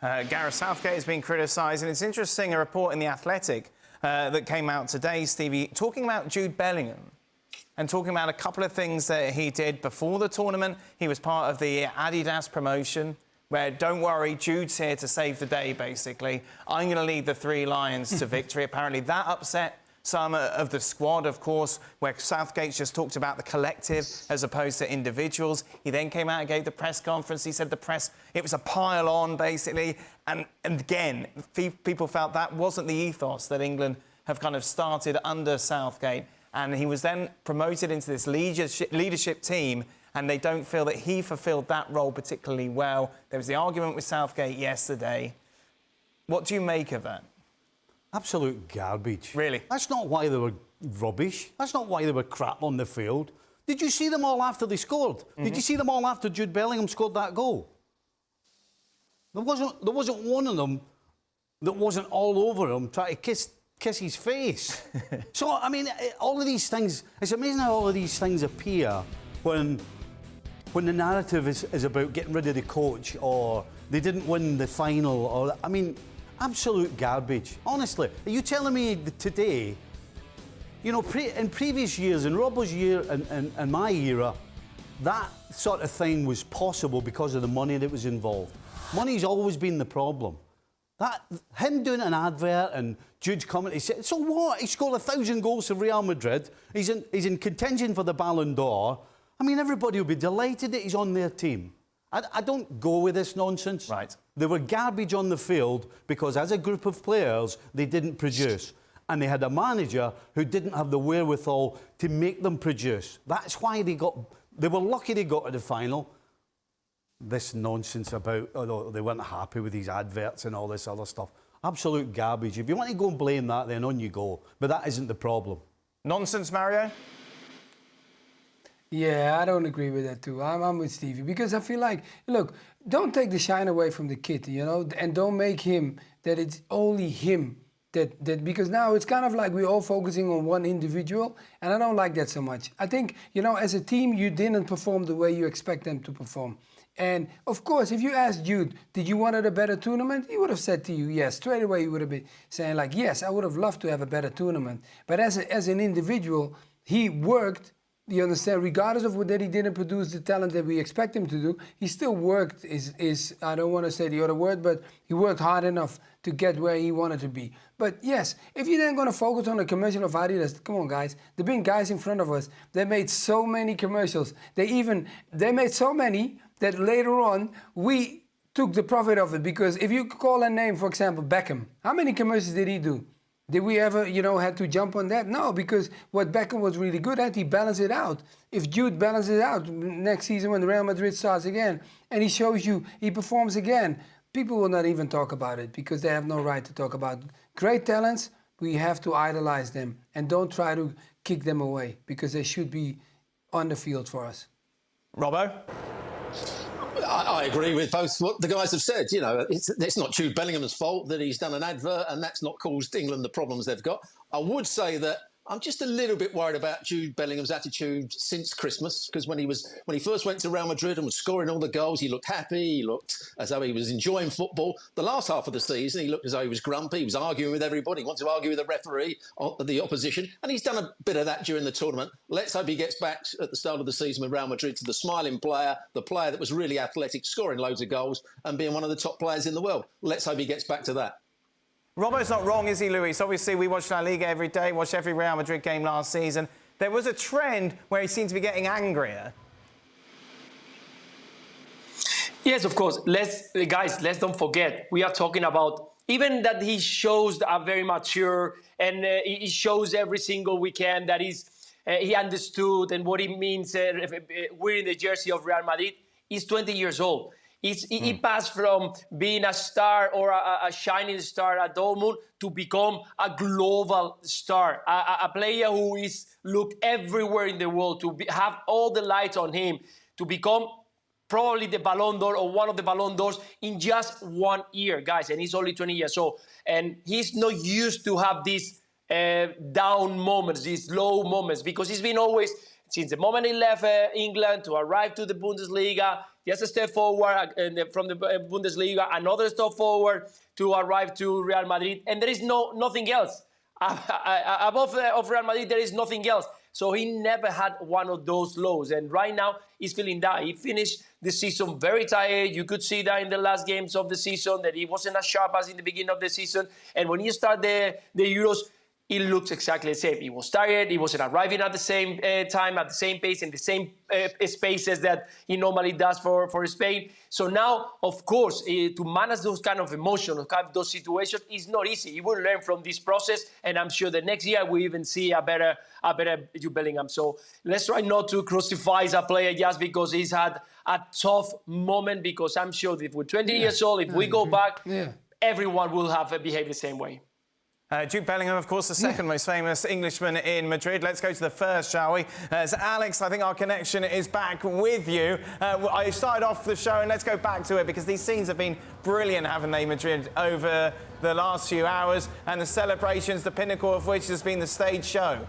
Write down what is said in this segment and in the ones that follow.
Gareth Southgate has been criticised, and it's interesting, a report in The Athletic that came out today, Stevie, talking about Jude Bellingham and talking about a couple of things that he did before the tournament. He was part of the Adidas promotion, where, don't worry, Jude's here to save the day, basically. I'm going to lead the Three Lions to victory. Apparently that upset some of the squad, of course, where Southgate just talked about the collective as opposed to individuals. He then came out and gave the press conference. He said the press, it was a pile-on, basically. And again, people felt that wasn't the ethos that England have kind of started under Southgate. And he was then promoted into this leadership team, and they don't feel that he fulfilled that role particularly well. There was the argument with Southgate yesterday. What do you make of that? Absolute garbage. Really? That's not why they were rubbish. That's not why they were crap on the field. Did you see them all after they scored? Did you see them all after Jude Bellingham scored that goal? There wasn't one of them that wasn't all over him trying to kiss his face. So, I mean, all of these things, it's amazing how all of these things appear when the narrative is about getting rid of the coach, or they didn't win the final, or, I mean, absolute garbage. Honestly, are you telling me that today, you know, in previous years, in Robbo's year and my era, that sort of thing was possible because of the money that was involved. Money's always been the problem. Him doing an advert and Jude coming, he said, so what? He scored 1,000 goals for Real Madrid. He's in contention for the Ballon d'Or. I mean, everybody will be delighted that he's on their team. I don't go with this nonsense. Right. They were garbage on the field because as a group of players, they didn't produce. And they had a manager who didn't have the wherewithal to make them produce. That's why they were lucky they got to the final. This nonsense about, oh, they weren't happy with these adverts and all this other stuff. Absolute garbage. If you want to go and blame that, then on you go. But that isn't the problem. Nonsense, Mario? Yeah, I don't agree with that too. I'm with Stevie because I feel like, look, don't take the shine away from the kid, you know, and don't make him that it's only him that because now it's kind of like we're all focusing on one individual, and I don't like that so much. I think, you know, as a team, you didn't perform the way you expect them to perform. And of course, if you asked Jude, did you want a better tournament? He would have said to you, yes. Straight away, he would have been saying like, yes, I would have loved to have a better tournament. But as an individual, he worked. You understand, regardless of that he didn't produce the talent that we expect him to do, he still worked, I don't want to say the other word, but he worked hard enough to get where he wanted to be. But yes, if you're then going to focus on the commercial of Adidas, come on guys, there have been guys in front of us that made so many commercials. They made so many that later on we took the profit of it, because if you call a name, for example, Beckham, how many commercials did he do? Did we ever, you know, had to jump on that? No, because what Beckham was really good at, he balanced it out. If Jude balances it out next season when Real Madrid starts again, and he shows you, he performs again, people will not even talk about it because they have no right to talk about great talents. We have to idolize them and don't try to kick them away because they should be on the field for us. Robbo? I agree with both what the guys have said. You know, it's not Jude Bellingham's fault that he's done an advert, and that's not caused England the problems they've got. I would say that I'm just a little bit worried about Jude Bellingham's attitude since Christmas, because when he first went to Real Madrid and was scoring all the goals, he looked happy, he looked as though he was enjoying football. The last half of the season, he looked as though he was grumpy, he was arguing with everybody, he wanted to argue with the referee, the opposition, and he's done a bit of that during the tournament. Let's hope he gets back at the start of the season with Real Madrid to the smiling player, the player that was really athletic, scoring loads of goals and being one of the top players in the world. Let's hope he gets back to that. Robbo's not wrong, is he, Luis? Obviously, we watched La Liga every day, watched every Real Madrid game last season. There was a trend where he seemed to be getting angrier. Yes, of course. Guys, let's don't forget. We are talking about even that he shows are very mature, and he shows every single weekend that he understood and what it means wearing the jersey of Real Madrid. He's 20 years old. He passed from being a star or a shining star at Dortmund to become a global star, a player who is looked everywhere in the world, to have all the lights on him, to become probably the Ballon d'Or or one of the Ballon d'Ors in just 1 year, guys. And he's only 20 years old. And he's not used to have these down moments, these low moments, because he's been always, since the moment he left England to arrive to the Bundesliga, just a step forward from the Bundesliga, another step forward to arrive to Real Madrid, and there is nothing else. Above of Real Madrid, there is nothing else. So he never had one of those lows. And right now, he's feeling that. He finished the season very tired. You could see that in the last games of the season, that he wasn't as sharp as in the beginning of the season. And when you start the Euros, it looks exactly the same. He was tired. He wasn't arriving at the same time, at the same pace, in the same spaces that he normally does for Spain. So now, of course, to manage those kind of emotions, those situations, is not easy. He will learn from this process, and I'm sure that next year we even see a better Jude Bellingham. So let's try not to crucify a player just because he's had a tough moment, because I'm sure that if we're 20 years old, if we go back, everyone will have behaved the same way. Jude Bellingham, of course, the second most famous Englishman in Madrid. Let's go to the first, shall we? So Alex, I think our connection is back with you. I started off the show, and let's go back to it, because these scenes have been brilliant, haven't they, Madrid, over the last few hours, and the celebrations, the pinnacle of which has been the stage show.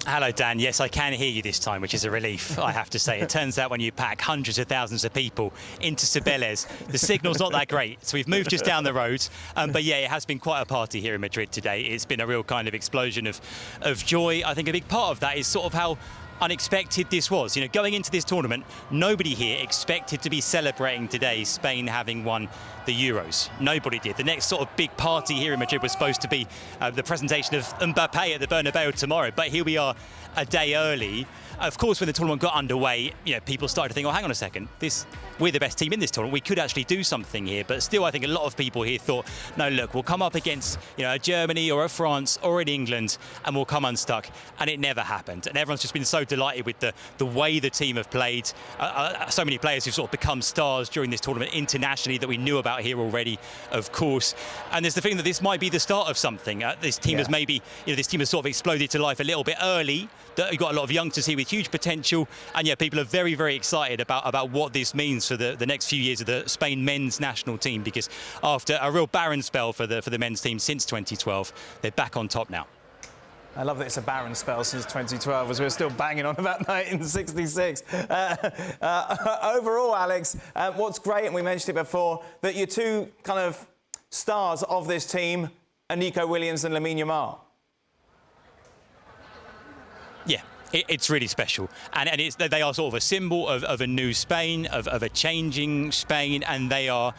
Hello, Dan. Yes, I can hear you this time, which is a relief, I have to say. It turns out when you pack hundreds of thousands of people into Cibeles, the signal's not that great. So we've moved just down the road. But yeah, it has been quite a party here in Madrid today. It's been a real kind of explosion of joy. I think a big part of that is sort of how unexpected this was. You know, going into this tournament, nobody here expected to be celebrating today Spain having won the Euros. Nobody did. The next sort of big party here in Madrid was supposed to be the presentation of Mbappe at the Bernabeu tomorrow, but here we are a day early. Of course, when the tournament got underway, you know, people started to think, oh, hang on a second, we're the best team in this tournament. We could actually do something here. But still, I think a lot of people here thought, no, look, we'll come up against, you know, a Germany or a France or an England, and we'll come unstuck. And it never happened. And everyone's just been so delighted with the way the team have played. So many players who've sort of become stars during this tournament internationally that we knew about here already, of course. And there's the feeling that this might be the start of something. This team has maybe, you know, this team has sort of exploded to life a little bit early. You've got a lot of youngsters here with huge potential, and yeah, people are very, very excited about what this means for the next few years of the Spain men's national team, because after a real barren spell for the men's team since 2012, they're back on top now. I love that it's a barren spell since 2012, as we're still banging on about 1966. Overall, Alex, what's great, and we mentioned it before, that your two kind of stars of this team are Nicol Williams and Lamine Yamal. Yeah, it's really special. And they are sort of a symbol of a new Spain, of a changing Spain, and they are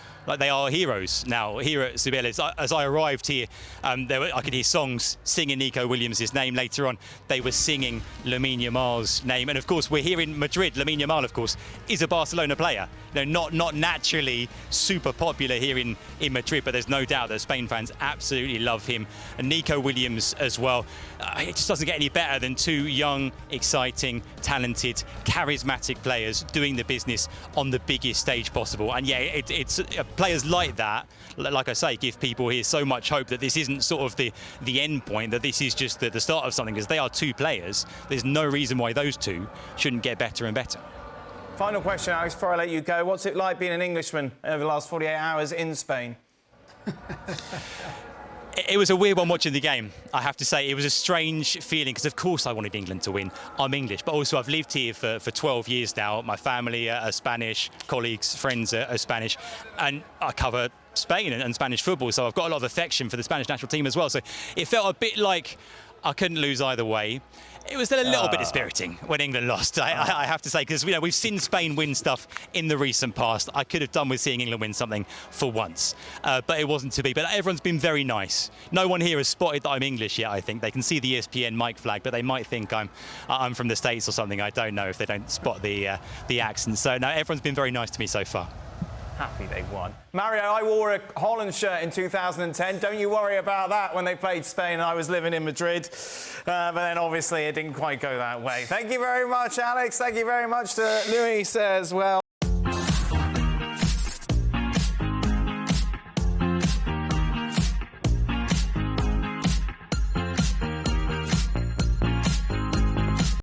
heroes now here at Cibeles. As I arrived here, I could hear songs singing Nicol Williams' name. Later on, they were singing Lamine Yamal's name. And of course, we're here in Madrid. Lamine Yamal, of course, is a Barcelona player. You know, not naturally super popular here in Madrid, but there's no doubt that Spain fans absolutely love him. And Nicol Williams as well. It just doesn't get any better than two young, exciting, talented, charismatic players doing the business on the biggest stage possible. And yeah, it's players like that, like I say, give people here so much hope that this isn't sort of the end point, that this is just the start of something, because they are two players. There's no reason why those two shouldn't get better and better. Final question, Alex, before I let you go. What's it like being an Englishman over the last 48 hours in Spain? It was a weird one watching the game, I have to say. It was a strange feeling, because of course I wanted England to win. I'm English, but also I've lived here for 12 years now. My family are Spanish, colleagues, friends are Spanish, and I cover Spain and Spanish football, so I've got a lot of affection for the Spanish national team as well. So it felt a bit like I couldn't lose either way. It was a little bit dispiriting when England lost, I have to say, because we've seen Spain win stuff in the recent past. I could have done with seeing England win something for once, but it wasn't to be. But everyone's been very nice. No one here has spotted that I'm English yet, I think. They can see the ESPN mic flag, but they might think I'm from the States or something. I don't know if they don't spot the accent. So no, everyone's been very nice to me so far. Happy they won. Mario, I wore a Holland shirt in 2010. Don't you worry about that when they played Spain and I was living in Madrid. But then obviously it didn't quite go that way. Thank you very much, Alex. Thank you very much to Luis as well.